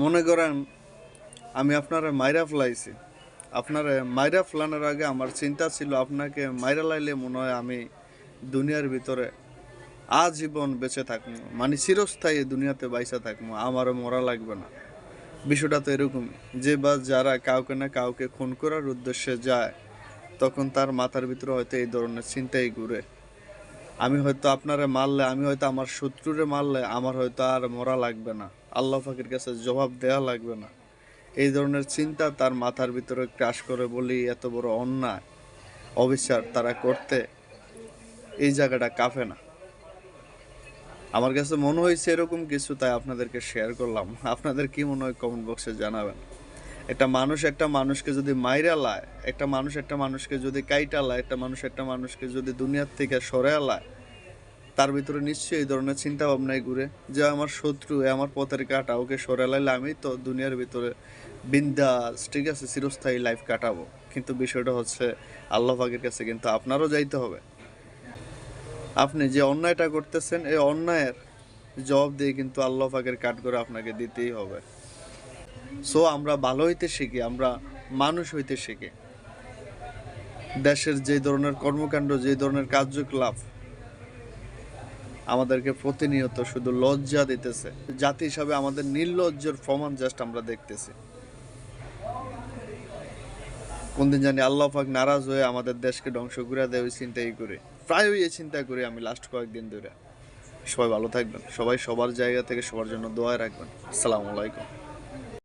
মনে করেন আমি আপনারে মাইরা ফেলাইছি। আপনারে মাইরা ফেলানোর আগে আমার চিন্তা ছিল আপনাকে মাইরা লাইলে মনে হয় আমি দুনিয়ার ভিতরে আজীবন বেঁচে থাকবো, মানে চিরস্থায়ী দুনিয়াতে বাইসা থাকবো, আমারও মরা লাগবে না। বিষয়টা তো এরকমই যে বা যারা কাউকে না কাউকে খুন করার উদ্দেশ্যে যায় তখন তার মাথার ভিতরে হয়তো এই ধরনের চিন্তাই ঘুরে। আমি হয়তো আপনারে মারলে, আমি হয়তো আমার শত্রুরে মারলে আমার হয়তো আর মরা লাগবে না, আল্লাহ পাকের কাছে জবাব দেওয়া লাগবে না। এই ধরনের চিন্তা তার মাথার ভিতরে ক্রাশ করে বলি এত বড় অন্যায় অবিচার তারা করতে এই জায়গাটা কাঁপে না। আমার কাছে মনে হয়েছে এরকম কিছু, তাই আপনাদেরকে শেয়ার করলাম। আপনাদের কি মনে হয় কমেন্ট বক্সে জানাবেন। একটা মানুষকে যদি মাইরা লায়, একটা মানুষকে যদি কাইটা লায়, একটা মানুষকে যদি দুনিয়ার থেকে সরে লায়, তার ভিতরে নিশ্চয়ই এই ধরনের চিন্তা ভাবনাই ঘুরে যে আমার শত্রু, আমার পথের কাটা, ওকে সরে লাইলে আমি তো দুনিয়ার ভিতরে বিন্দাস ঠিক আছে চিরস্থায়ী লাইফ কাটাবো। কিন্তু বিষয়টা হচ্ছে আল্লাহ পাকের কাছে কিন্তু আপনারও যাইতে হবে। আপনি যে অন্যায়টা করতেছেন এই অন্যায়ের জবাব দিয়ে কিন্তু আল্লাহ পাকের কাঠ করে আপনাকে দিতেই হবে। সো আমরা ভালো হইতে শিখি, আমরা মানুষ হইতে শিখি। দেশের যে ধরনের কর্মকাণ্ড, যে ধরনের কার্যকলাপ আমাদেরকে প্রতিনিয়ত শুধু লজ্জা দিতেছে, জাতি হিসাবে আমাদের নির্লজ্জের প্রমাণ জাস্ট আমরা দেখতেছি। কোনদিন জানি আল্লাহ পাক নারাজ হয়ে আমাদের দেশকে ধ্বংস করে দেয় ওই চিন্তাই করে, প্রায়ই এই চিন্তা করি আমি লাস্ট কয়েকদিন ধরে। সবাই ভালো থাকবেন, সবাই সবার জায়গা থেকে সবার জন্য দোয়া রাখবেন। আসসালামু আলাইকুম।